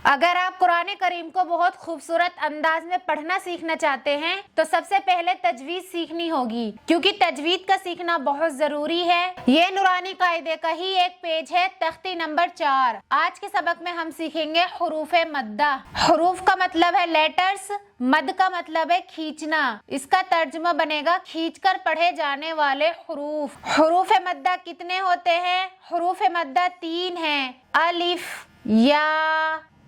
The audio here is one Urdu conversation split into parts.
اگر آپ قرآن کریم کو بہت خوبصورت انداز میں پڑھنا سیکھنا چاہتے ہیں تو سب سے پہلے تجوید سیکھنی ہوگی، کیونکہ تجوید کا سیکھنا بہت ضروری ہے۔ یہ نورانی قاعدے کا ہی ایک پیج ہے، تختی نمبر 4۔ آج کے سبق میں ہم سیکھیں گے حروف مدہ۔ حروف کا مطلب ہے لیٹرز، مد کا مطلب ہے کھینچنا، اس کا ترجمہ بنے گا کھینچ کر پڑھے جانے والے حروف۔ حروف مدہ کتنے ہوتے ہیں؟ حروف مدہ 3 ہیں، الف، یا،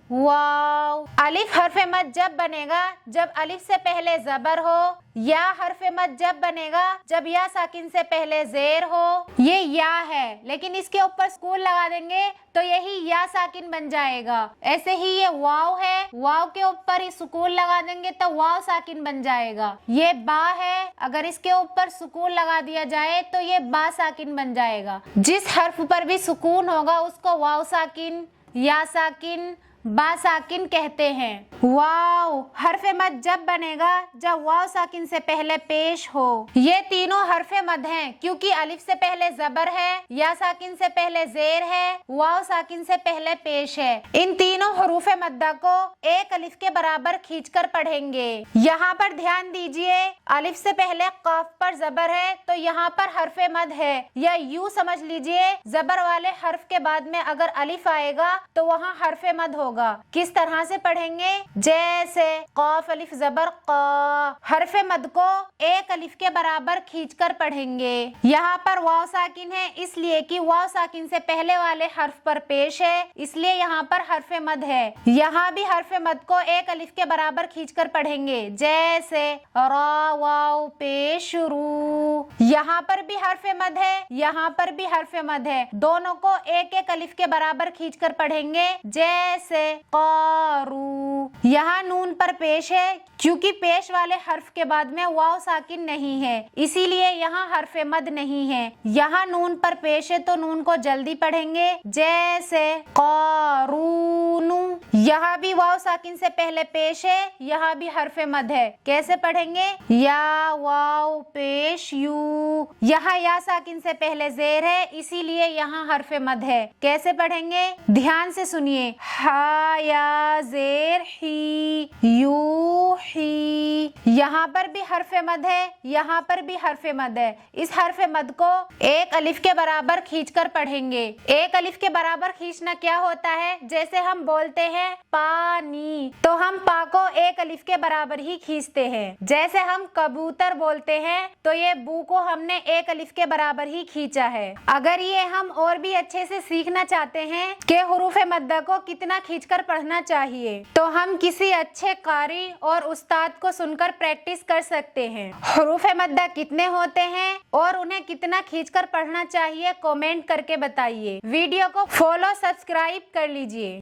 واو۔ الف حرف مد جب بنے گا جب الف سے پہلے زبر ہو، یا حرف مد جب بنے گا جب یا ساکن سے پہلے زیر ہو۔ یہ یا ہے، لیکن اس کے اوپر سکون لگا دیں گے تو یہی یا ساکن بن جائے گا۔ ایسے ہی یہ واو ہے، واو کے اوپر ہی سکون لگا دیں گے تو واو ساکن بن جائے گا۔ یہ با ہے، اگر اس کے اوپر سکون لگا دیا جائے تو یہ با ساکن بن جائے گا۔ جس حرف پر بھی سکون ہوگا اس کو واو ساکن، یا ساکن، با ساکن کہتے ہیں۔ واو حرف مد جب بنے گا جب واو ساکن سے پہلے پیش ہو۔ یہ تینوں حرف مد ہیں کیونکہ الف سے پہلے زبر ہے، یا ساکن سے پہلے زیر ہے، واو ساکن سے پہلے پیش ہے۔ ان تینوں حروف مدہ کو ایک الف کے برابر کھینچ کر پڑھیں گے۔ یہاں پر دھیان دیجئے، الف سے پہلے قاف پر زبر ہے تو یہاں پر حرف مد ہے، یا یوں سمجھ لیجئے زبر والے حرف کے بعد میں اگر الف آئے گا تو وہاں حرف مد ہوگا۔ کس طرح سے پڑھیں گے؟ جیسے قاف الف زبر قا، حرف مد کو ایک الف کے برابر کھینچ کر پڑھیں گے۔ یہاں پر واو ساکن ہے اس لیے کہ واو ساکن سے پہلے والے حرف پر پیش ہے، اس لیے یہاں پر حرف مد ہے۔ یہاں بھی حرف مد کو ایک الف کے برابر کھینچ کر پڑھیں گے، جیسے را واو پیش رو۔ یہاں پر بھی حرف مد ہے، یہاں پر بھی حرف مد ہے، دونوں کو ایک ایک الف کے برابر کھینچ کر پڑھیں گے، جیسے قارو۔ یہاں نون پر پیش ہے کیونکہ پیش والے حرف کے بعد میں واو ساکن نہیں ہے، اسی لیے یہاں حرف مد نہیں ہے۔ یہاں نون پر پیش ہے تو نون کو جلدی پڑھیں گے، جیسے قارون۔ یہاں بھی واو ساکن سے پہلے پیش ہے، یہاں بھی حرف مد ہے، کیسے پڑھیں گے؟ یا واو پیش یو۔ یہاں یا ساکن سے پہلے زیر ہے اسی لیے یہاں حرف مد ہے، کیسے پڑھیں گے؟ دھیان سے سنیے، ہا یا زیر ہی، یو ہی۔ یہاں پر بھی حرف مد ہے، یہاں پر بھی حرف مد ہے، اس حرف مد کو ایک الف کے برابر کھینچ کر پڑھیں گے۔ ایک الف کے برابر کھینچنا کیا ہوتا ہے؟ جیسے ہم بولتے ہیں پانی تو ہم پا کو ایک الف کے برابر ہی کھینچتے ہیں، جیسے ہم کبوتر بولتے ہیں تو یہ بو کو ہم نے ایک الف کے برابر ہی کھینچا ہے۔ اگر یہ ہم اور بھی اچھے سے سیکھنا چاہتے ہیں کہ حروف مدہ کو کتنا کھینچ کر پڑھنا چاہیے تو ہم کسی اچھے قاری اور استاد کو سن کر پریکٹس کر سکتے ہیں۔ حروف مدہ کتنے ہوتے ہیں اور انہیں کتنا کھینچ کر پڑھنا چاہیے کامنٹ کر کے بتائیے۔ ویڈیو کو فالو سبسکرائب کر لیجئے۔